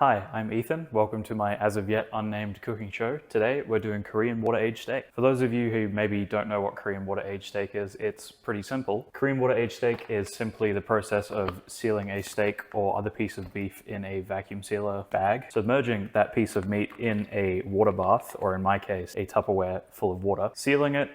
Hi, I'm Ethan. Welcome to my as of yet unnamed cooking show. Today we're doing Korean water aged steak. For those of you who maybe don't know what Korean water aged steak is, it's pretty simple. Korean water aged steak is simply the process of sealing a steak or other piece of beef in a vacuum sealer bag, submerging that piece of meat in a water bath, or in my case, a Tupperware full of water, sealing it,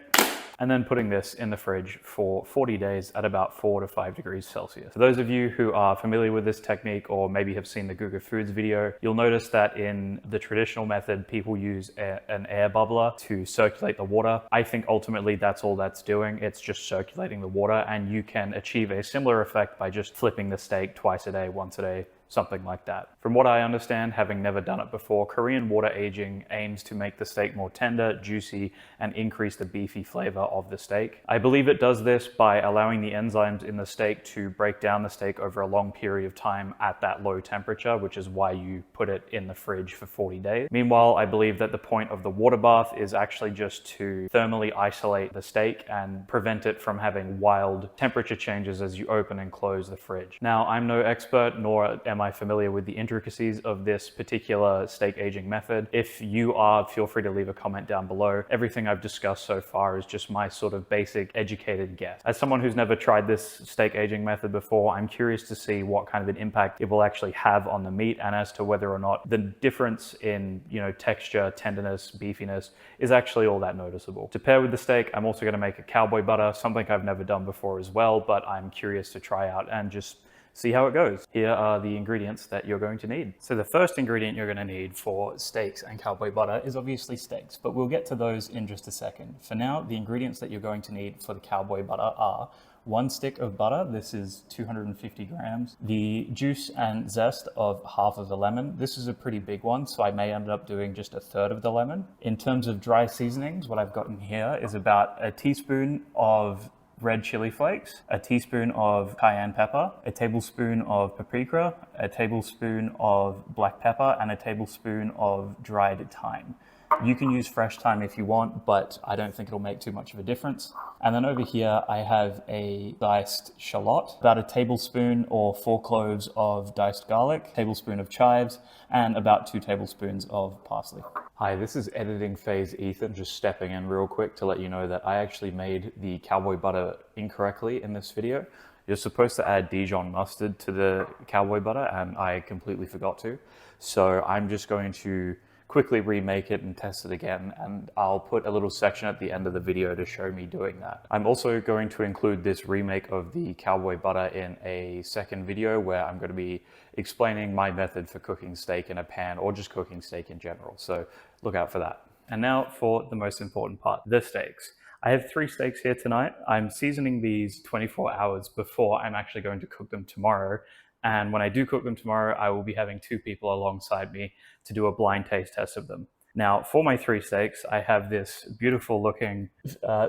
and then putting this in the fridge for 40 days at about 4 to 5 degrees Celsius. For those of you who are familiar with this technique or maybe have seen the Guga Foods video, you'll notice that in the traditional method, people use an air bubbler to circulate the water. I think ultimately that's all that's doing. It's just circulating the water, and you can achieve a similar effect by just flipping the steak twice a day, once a day, something like that. From what I understand, having never done it before, Korean water aging aims to make the steak more tender, juicy, and increase the beefy flavor of the steak. I believe it does this by allowing the enzymes in the steak to break down the steak over a long period of time at that low temperature, which is why you put it in the fridge for 40 days. Meanwhile, I believe that the point of the water bath is actually just to thermally isolate the steak and prevent it from having wild temperature changes as you open and close the fridge. Now, I'm no expert, nor am I familiar with the intricacies of this particular steak aging method. If you are, feel free to leave a comment down below. Everything I've discussed so far is just my sort of basic educated guess. As someone who's never tried this steak aging method before, I'm curious to see what kind of an impact it will actually have on the meat, and as to whether or not the difference in, texture, tenderness, beefiness is actually all that noticeable. To pair with the steak, I'm also going to make a cowboy butter, something I've never done before as well, but I'm curious to try out and just see how it goes. Here are the ingredients that you're going to need. So the first ingredient you're going to need for steaks and cowboy butter is obviously steaks, but we'll get to those in just a second. For now, the ingredients that you're going to need for the cowboy butter are 1 stick of butter, this is 250 grams, the juice and zest of half of the lemon. This is a pretty big one, so I may end up doing just a third of the lemon. In terms of dry seasonings, what I've gotten here is about a teaspoon of red chili flakes, a teaspoon of cayenne pepper, a tablespoon of paprika, a tablespoon of black pepper, and a tablespoon of dried thyme. You can use fresh thyme if you want, but I don't think it'll make too much of a difference. And then over here, I have a diced shallot, about a tablespoon or 4 cloves of diced garlic, a tablespoon of chives, and about 2 tablespoons of parsley. Hi, this is editing phase Ethan, just stepping in real quick to let you know that I actually made the cowboy butter incorrectly in this video. You're supposed to add Dijon mustard to the cowboy butter, and I completely forgot to. So I'm just going to quickly remake it and test it again, and I'll put a little section at the end of the video to show me doing that. I'm also going to include this remake of the cowboy butter in a second video where I'm going to be explaining my method for cooking steak in a pan, or just cooking steak in general, so look out for that. And now for the most important part, the steaks. I have 3 steaks here tonight. I'm seasoning these 24 hours before I'm actually going to cook them tomorrow. And when I do cook them tomorrow, I will be having 2 people alongside me to do a blind taste test of them. Now, for my 3 steaks, I have this beautiful looking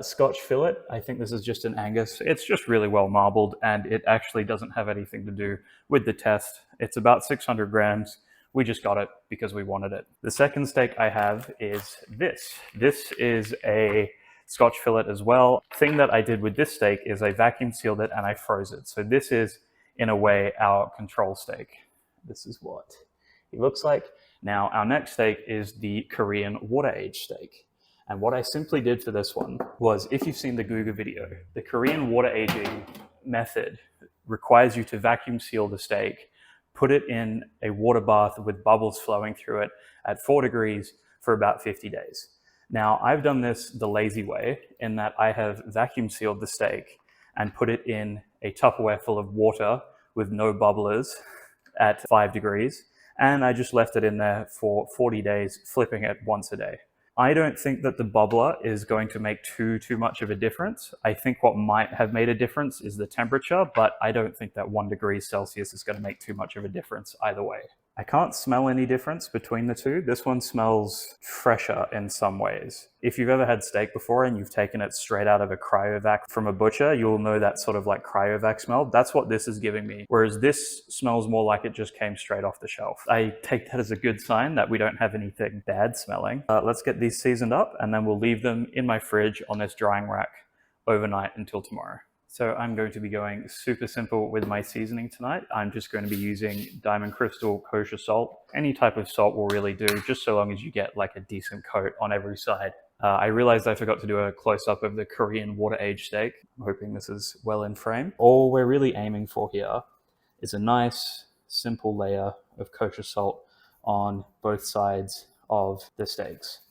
Scotch fillet. I think this is just an Angus. It's just really well marbled, and it actually doesn't have anything to do with the test. It's about 600 grams. We just got it because we wanted it. The second steak I have is this. This is a Scotch fillet as well. The thing that I did with this steak is I vacuum sealed it and I froze it. So this is, in a way, our control steak. This is what it looks like. Now, our next steak is the Korean water aged steak. And what I simply did for this one was, if you've seen the Guga video, the Korean water aging method requires you to vacuum seal the steak, put it in a water bath with bubbles flowing through it at 4 degrees for about 50 days. Now, I've done this the lazy way, in that I have vacuum sealed the steak and put it in a Tupperware full of water with no bubblers at 5 degrees, and I just left it in there for 40 days, flipping it once a day. I don't think that the bubbler is going to make too much of a difference. I think what might have made a difference is the temperature, but I don't think that 1 degree Celsius is going to make too much of a difference either way. I can't smell any difference between the two. This one smells fresher in some ways. If you've ever had steak before and you've taken it straight out of a cryovac from a butcher, you'll know that sort of like cryovac smell. That's what this is giving me. Whereas this smells more like it just came straight off the shelf. I take that as a good sign that we don't have anything bad smelling. Let's get these seasoned up, and then we'll leave them in my fridge on this drying rack overnight until tomorrow. So I'm going to be going super simple with my seasoning tonight. I'm just going to be using Diamond Crystal kosher salt. Any type of salt will really do, just so long as you get like a decent coat on every side. I realized I forgot to do a close-up of the Korean water-aged steak. I'm hoping this is well in frame. All we're really aiming for here is a nice, simple layer of kosher salt on both sides of the steaks.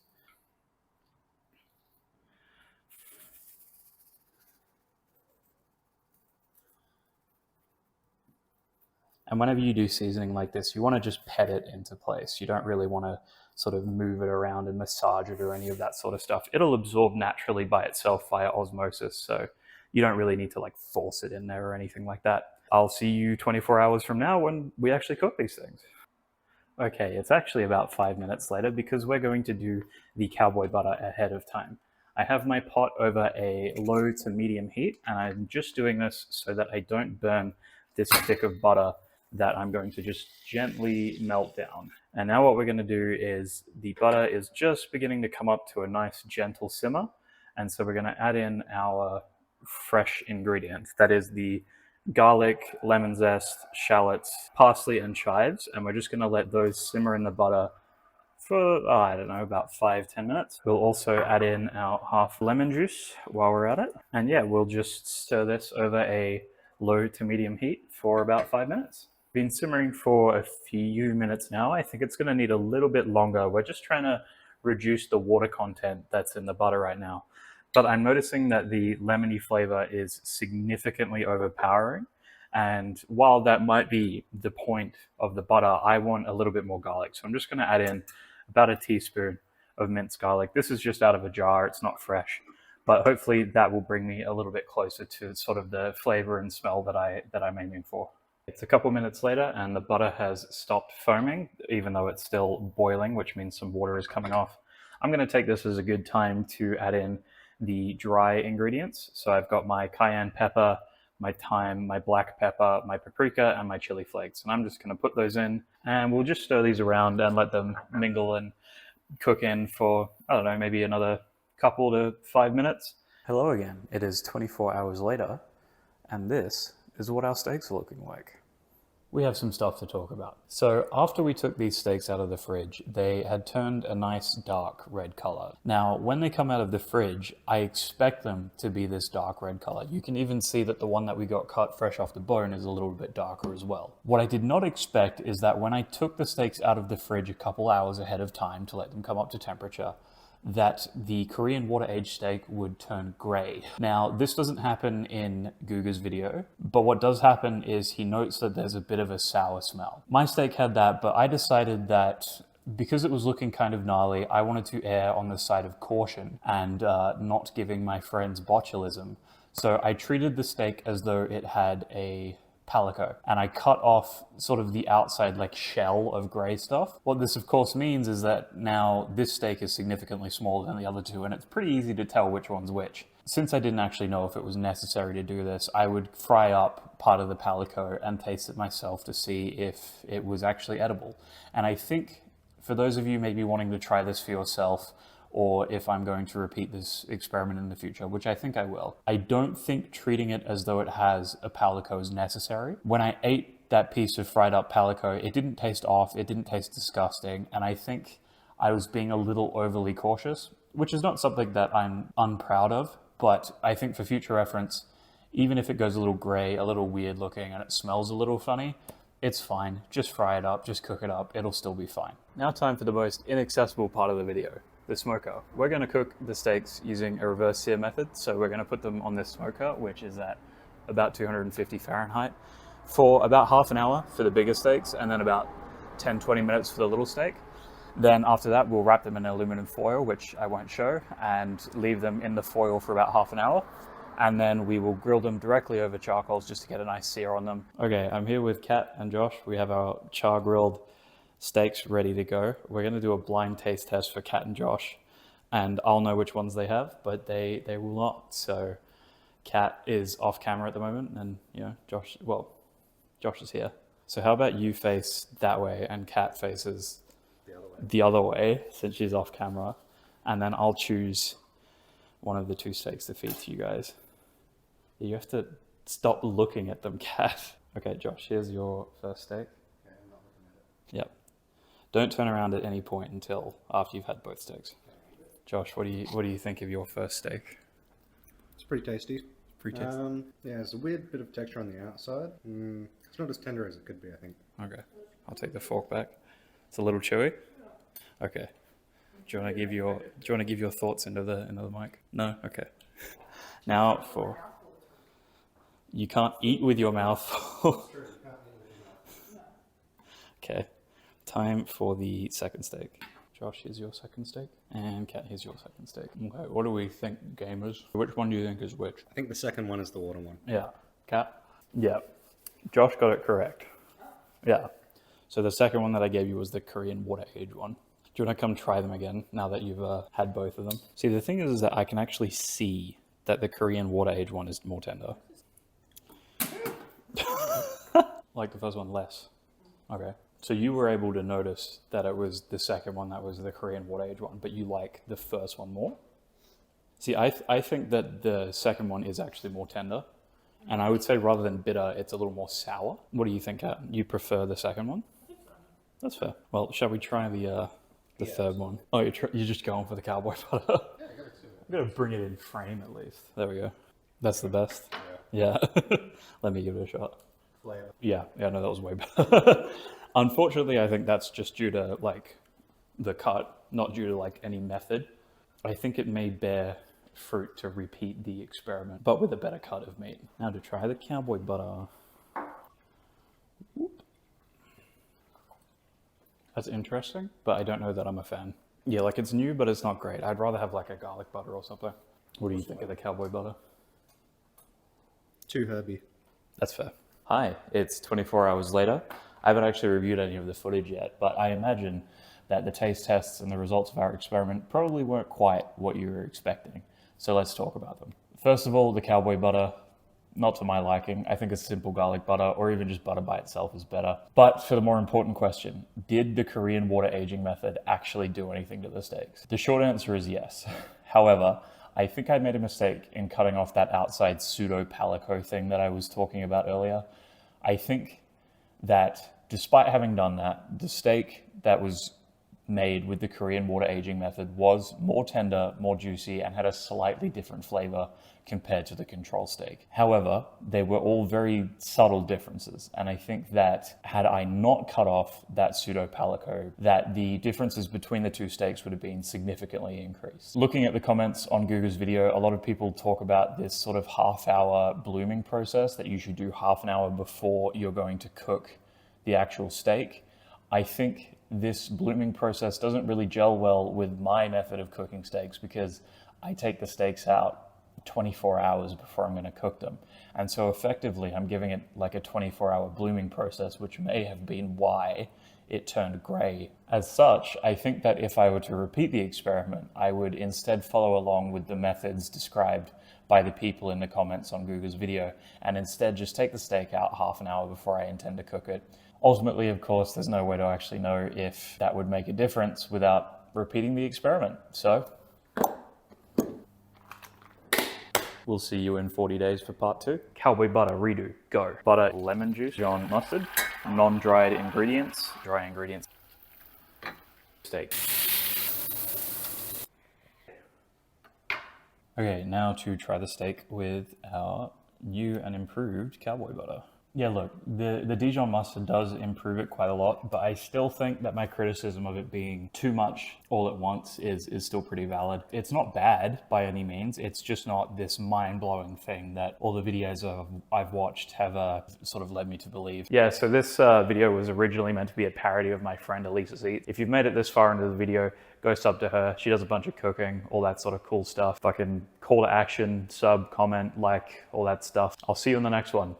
And whenever you do seasoning like this, you want to just pet it into place. You don't really want to sort of move it around and massage it or any of that sort of stuff. It'll absorb naturally by itself via osmosis. So you don't really need to like force it in there or anything like that. I'll see you 24 hours from now when we actually cook these things. Okay, it's actually about 5 minutes later because we're going to do the cowboy butter ahead of time. I have my pot over a low to medium heat, and I'm just doing this so that I don't burn this stick of butter that I'm going to just gently melt down. And now what we're going to do is the butter is just beginning to come up to a nice gentle simmer, and so we're going to add in our fresh ingredients. That is the garlic, lemon zest, shallots, parsley, and chives, and we're just going to let those simmer in the butter for, I don't know, about 5-10 minutes. We'll also add in our half lemon juice while we're at it. And yeah, we'll just stir this over a low to medium heat for about 5 minutes. Been simmering for a few minutes now. I think it's going to need a little bit longer. We're just trying to reduce the water content that's in the butter right now. But I'm noticing that the lemony flavor is significantly overpowering. And while that might be the point of the butter, I want a little bit more garlic. So I'm just going to add in about a teaspoon of minced garlic. This is just out of a jar, it's not fresh. But hopefully that will bring me a little bit closer to sort of the flavor and smell that I'm aiming for. It's a couple minutes later and the butter has stopped foaming, even though it's still boiling, which means some water is coming off. I'm going to take this as a good time to add in the dry ingredients. So I've got my cayenne pepper, my thyme, my black pepper, my paprika, and my chili flakes. And I'm just going to put those in and we'll just stir these around and let them mingle and cook in for, I don't know, maybe another couple to 5 minutes. Hello again. It is 24 hours later and this is what our steaks are looking like. We have some stuff to talk about. So after we took these steaks out of the fridge, they had turned a nice dark red color. Now, when they come out of the fridge, I expect them to be this dark red color. You can even see that the one that we got cut fresh off the bone is a little bit darker as well. What I did not expect is that when I took the steaks out of the fridge a couple hours ahead of time to let them come up to temperature, that the Korean water-aged steak would turn gray. Now, this doesn't happen in Guga's video, but what does happen is he notes that there's a bit of a sour smell. My steak had that, but I decided that because it was looking kind of gnarly, I wanted to err on the side of caution and not giving my friends botulism. So I treated the steak as though it had a palico, and I cut off sort of the outside like shell of gray stuff. What this of course means is that now this steak is significantly smaller than the other two, and it's pretty easy to tell which one's which. Since I didn't actually know if it was necessary to do this, I would fry up part of the palico and taste it myself to see if it was actually edible. And I think for those of you maybe wanting to try this for yourself, or if I'm going to repeat this experiment in the future, which I think I will, I don't think treating it as though it has a palico is necessary. When I ate that piece of fried up palico, it didn't taste off, it didn't taste disgusting, and I think I was being a little overly cautious, which is not something that I'm unproud of, but I think for future reference, even if it goes a little gray, a little weird looking, and it smells a little funny, it's fine. Just fry it up, just cook it up, it'll still be fine. Now time for the most inaccessible part of the video. The smoker. We're going to cook the steaks using a reverse sear method. So we're going to put them on this smoker, which is at about 250 Fahrenheit, for about half an hour for the bigger steaks, and then about 10-20 minutes for the little steak. Then after that, we'll wrap them in aluminum foil, which I won't show, and leave them in the foil for about half an hour. And then we will grill them directly over charcoals just to get a nice sear on them. Okay, I'm here with Kat and Josh. We have our char grilled steaks ready to go. We're going to do a blind taste test for Kat and Josh, and I'll know which ones they have, but they will not. So Kat is off camera at the moment, and Josh is here. So how about you face that way and Kat faces the other way since she's off camera, and then I'll choose one of the two steaks to feed to you guys. You have to stop looking at them, Kat. Okay, Josh, here's your first steak. Okay, I'm not looking at it. Yep. Don't turn around at any point until after you've had both steaks. Josh, what do you think of your first steak? It's pretty tasty. Pretty tasty. Yeah, it's a weird bit of texture on the outside. It's not as tender as it could be, I think. Okay, I'll take the fork back. It's a little chewy. Okay. Do you want to give your thoughts into the mic? No. Okay. Now you can't eat with your mouth. Okay. Time for the second steak. Josh, here's your second steak. And Kat, here's your second steak. Okay, what do we think, gamers? Which one do you think is which? I think the second one is the water one. Yeah. Kat? Yeah. Josh got it correct. Yeah. So the second one that I gave you was the Korean water age one. Do you want to come try them again now that you've had both of them? See, the thing is that I can actually see that the Korean water age one is more tender. Like the first one less. Okay. So you were able to notice that it was the second one that was the Korean water age one, but you like the first one more? See, I think that the second one is actually more tender. And I would say rather than bitter, it's a little more sour. What do you think, Kat? You prefer the second one? That's fair. Well, shall we try the third one? Oh, you're just going for the cowboy butter? Yeah, I'm going to bring it in frame at least. There we go. That's the best? Yeah. Let me give it a shot. Flavor. Yeah, no, that was way better. Unfortunately, I think that's just due to like the cut, not due to like any method. I think it may bear fruit to repeat the experiment, but with a better cut of meat. Now to try the cowboy butter. Whoop. That's interesting, but I don't know that I'm a fan. Yeah, like it's new, but it's not great. I'd rather have like a garlic butter or something. What do you think of the cowboy butter? Too herby. That's fair. Hi, it's 24 hours later. I haven't actually reviewed any of the footage yet, but I imagine that the taste tests and the results of our experiment probably weren't quite what you were expecting. So let's talk about them. First of all, the cowboy butter, not to my liking. I think a simple garlic butter or even just butter by itself is better. But for the more important question, did the Korean water aging method actually do anything to the steaks? The short answer is yes. However, I think I made a mistake in cutting off that outside pseudo-palico thing that I was talking about earlier. I think that despite having done that, the steak that was made with the Korean water aging method was more tender, more juicy, and had a slightly different flavor compared to the control steak. However, they were all very subtle differences, and I think that had I not cut off that pseudo-palico, that the differences between the two steaks would have been significantly increased. Looking at the comments on Guga's video, a lot of people talk about this sort of half-hour blooming process that you should do half an hour before you're going to cook the actual steak. I think this blooming process doesn't really gel well with my method of cooking steaks because I take the steaks out 24 hours before I'm going to cook them. And so effectively, I'm giving it like a 24-hour blooming process, which may have been why it turned gray. As such, I think that if I were to repeat the experiment, I would instead follow along with the methods described by the people in the comments on Guga's video, and instead just take the steak out half an hour before I intend to cook it. Ultimately, of course, there's no way to actually know if that would make a difference without repeating the experiment. So we'll see you in 40 days for part 2. Cowboy butter redo, go. Butter, lemon juice, Dijon mustard, non-dried ingredients, dry ingredients, steak. Okay, now to try the steak with our new and improved cowboy butter. Yeah, look, the Dijon mustard does improve it quite a lot, but I still think that my criticism of it being too much all at once is still pretty valid. It's not bad by any means, it's just not this mind-blowing thing that all the videos I've watched have sort of led me to believe. Yeah, so this video was originally meant to be a parody of my friend Elisa's Eat. If you've made it this far into the video, go sub to her. She does a bunch of cooking, all that sort of cool stuff. Fucking call to action, sub, comment, like, all that stuff. I'll see you in the next one.